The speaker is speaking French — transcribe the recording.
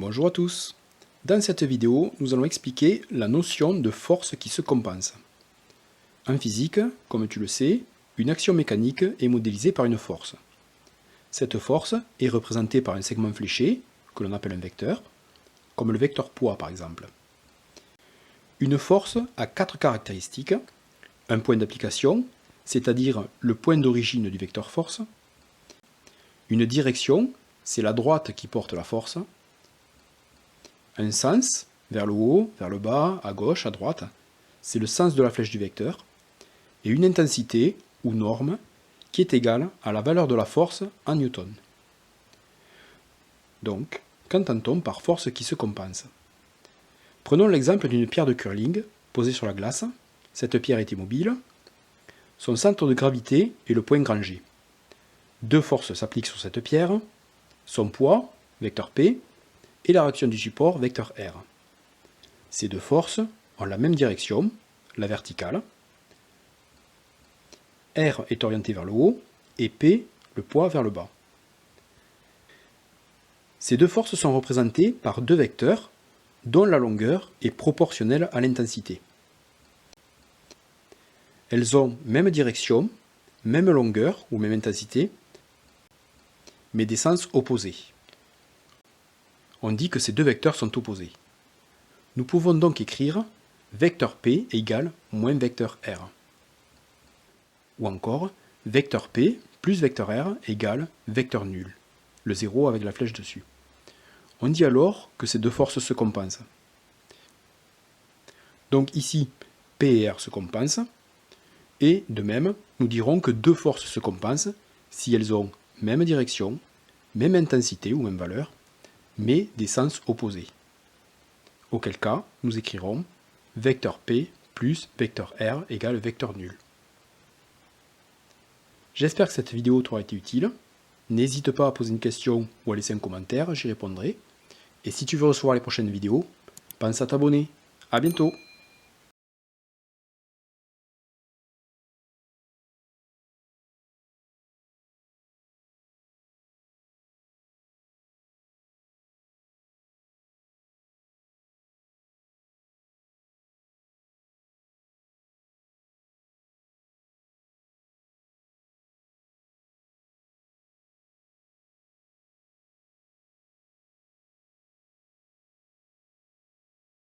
Bonjour à tous. Dans cette vidéo, nous allons expliquer la notion de force qui se compense. En physique, comme tu le sais, une action mécanique est modélisée par une force. Cette force est représentée par un segment fléché, que l'on appelle un vecteur, comme le vecteur poids par exemple. Une force a 4 caractéristiques. Un point d'application, c'est-à-dire le point d'origine du vecteur force. Une direction, c'est la droite qui porte la force. Un sens, vers le haut, vers le bas, à gauche, à droite, c'est le sens de la flèche du vecteur. Et une intensité, ou norme, qui est égale à la valeur de la force en newton. Donc, qu'entend-on par force qui se compense? Prenons l'exemple d'une pierre de curling posée sur la glace. Cette pierre est immobile. Son centre de gravité est le point grand G. Deux forces s'appliquent sur cette pierre. Son poids, vecteur P, et la réaction du support, vecteur R. Ces deux forces ont la même direction, la verticale. R est orienté vers le haut et P, le poids, vers le bas. Ces deux forces sont représentées par deux vecteurs dont la longueur est proportionnelle à l'intensité. Elles ont même direction, même longueur ou même intensité, mais des sens opposés. On dit que ces deux vecteurs sont opposés. Nous pouvons donc écrire vecteur P égale moins vecteur R. Ou encore, vecteur P plus vecteur R égale vecteur nul, le 0 avec la flèche dessus. On dit alors que ces deux forces se compensent. Donc ici, P et R se compensent, et de même, nous dirons que deux forces se compensent si elles ont même direction, même intensité ou même valeur, mais des sens opposés. Auquel cas, nous écrirons vecteur P plus vecteur R égale vecteur nul. J'espère que cette vidéo t'aura été utile. N'hésite pas à poser une question ou à laisser un commentaire, j'y répondrai. Et si tu veux recevoir les prochaines vidéos, pense à t'abonner. À bientôt!